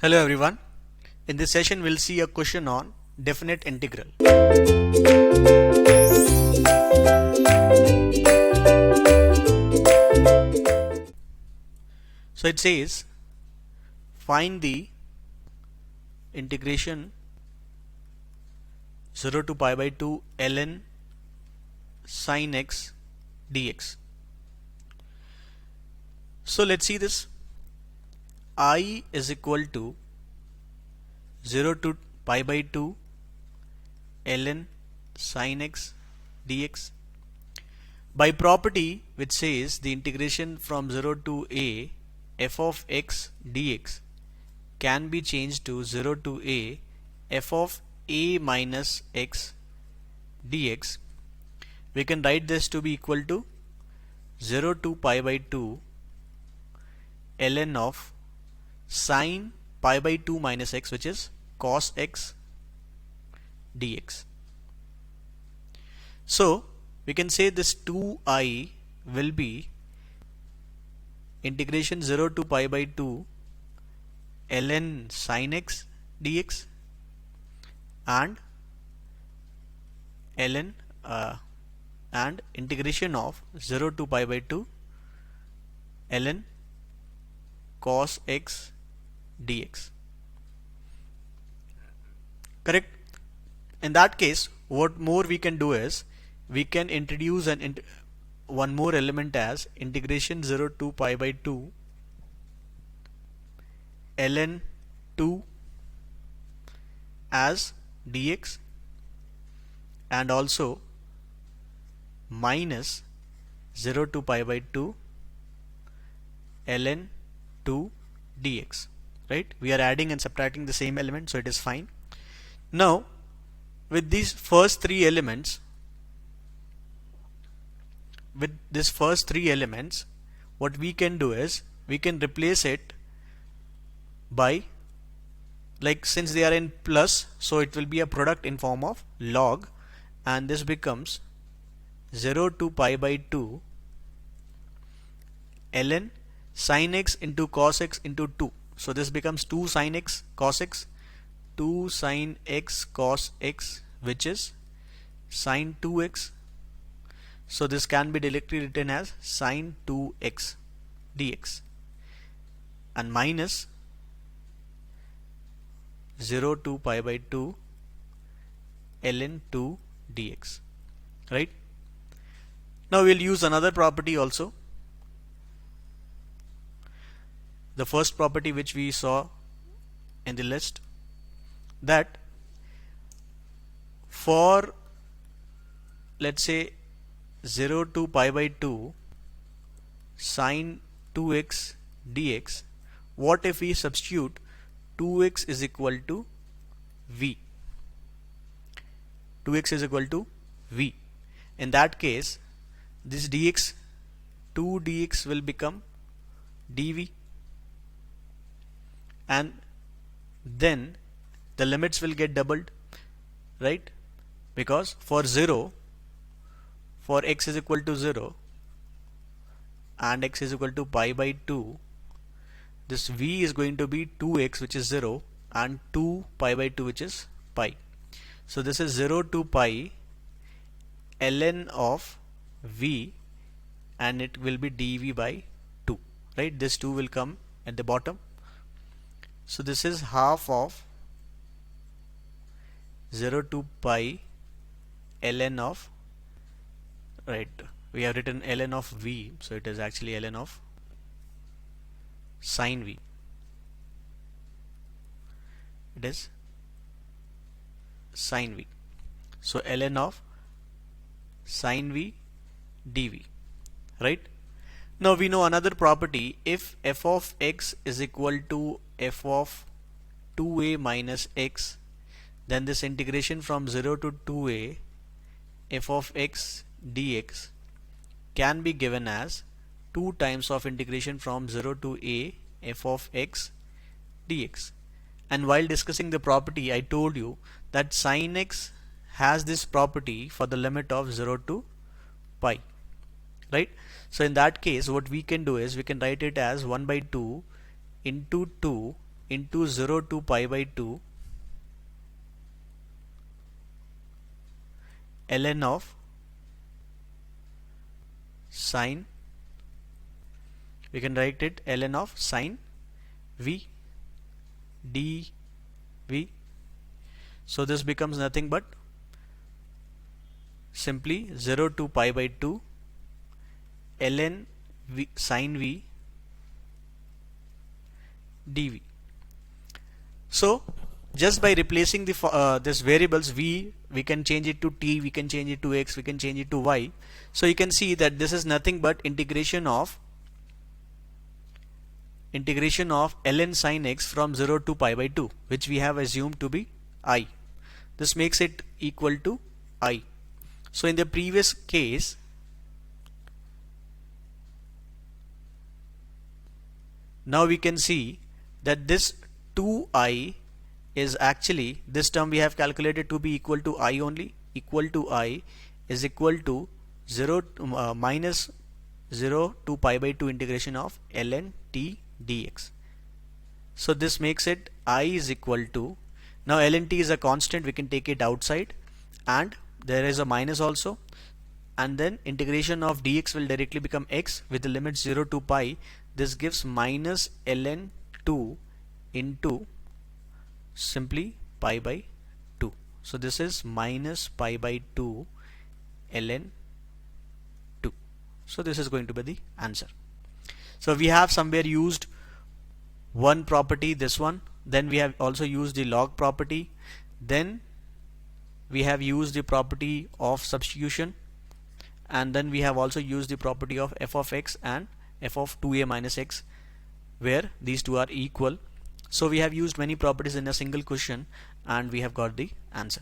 Hello everyone. In this session we'll see a question on definite integral. So it says find the integration 0 to pi by 2 ln sin x dx. So let's see this. I is equal to 0 to pi by 2 ln sin x dx. By property which says the integration from 0 to a f of x dx can be changed to 0 to a f of a minus x dx, we can write this to be equal to 0 to pi by 2 ln of sin pi by 2 minus x, which is cos x dx. So we can say this 2i will be integration 0 to pi by 2 ln sin x dx and ln and integration of 0 to pi by 2 ln cos x dx. Correct? In that case, what more we can do is we can introduce one more element as integration 0 to pi by 2 ln 2 as dx and also minus 0 to pi by 2 ln 2 dx. Right? We are adding and subtracting the same element, so it is fine. Now with these first three elements, what we can do is we can replace it by, like, since they are in plus, so it will be a product in form of log, and this becomes 0 to pi by 2 ln sin x into cos x into 2. So this becomes 2 sin x cos x, 2 sin x cos x, which is sin 2x. So this can be directly written as sin 2x dx and minus 0 to pi by 2 ln 2 dx. Right? Now we'll use another property also. The first property which we saw in the list, that for, let's say, 0 to pi by 2 sin 2x dx, what if we substitute 2x is equal to v? 2x is equal to v. In that case, this dx, 2 dx will become dv, and then the limits will get doubled, right? Because for 0, for x is equal to 0 and x is equal to pi by 2, this v is going to be 2x, which is 0, and 2 pi by 2, which is pi. So this is 0 to pi ln of v, and it will be dv by 2, right? This 2 will come at the bottom. So this is half of 0 to pi ln of, right, we have written ln of v, so it is actually ln of sin v. It is sin v. So ln of sin v dv. Right? Now we know another property. If f of x is equal to f of 2a minus x, then this integration from 0 to 2a f of x dx can be given as 2 times of integration from 0 to a f of x dx. And while discussing the property, I told you that sin x has this property for the limit of 0 to pi, right? So in that case, what we can do is we can write it as 1 by 2 into 2 into 0 to pi by 2 ln of sine, we can write it ln of sine v dv. So this becomes nothing but simply 0 to pi by 2 ln v sine v dv. So just by replacing the this variables v, we can change it to t, we can change it to x, we can change it to y. So you can see that this is nothing but integration of ln sine x from 0 to pi by 2, which we have assumed to be I. This makes it equal to I. So in the previous case, now we can see that this 2i is actually, this term we have calculated to be equal to I only, equal to I is equal to 0 to, minus 0 to pi by 2 integration of ln t dx. So this makes it I is equal to, now ln t is a constant, we can take it outside, and there is a minus also, and then integration of dx will directly become x with the limit 0 to pi. This gives minus ln 2 into simply pi by 2. So this is minus pi by 2 ln 2. So this is going to be the answer. So we have somewhere used one property, this one, then we have also used the log property, then we have used the property of substitution, and then we have also used the property of f of x and f of 2a minus x, where these two are equal. So we have used many properties in a single question and we have got the answer.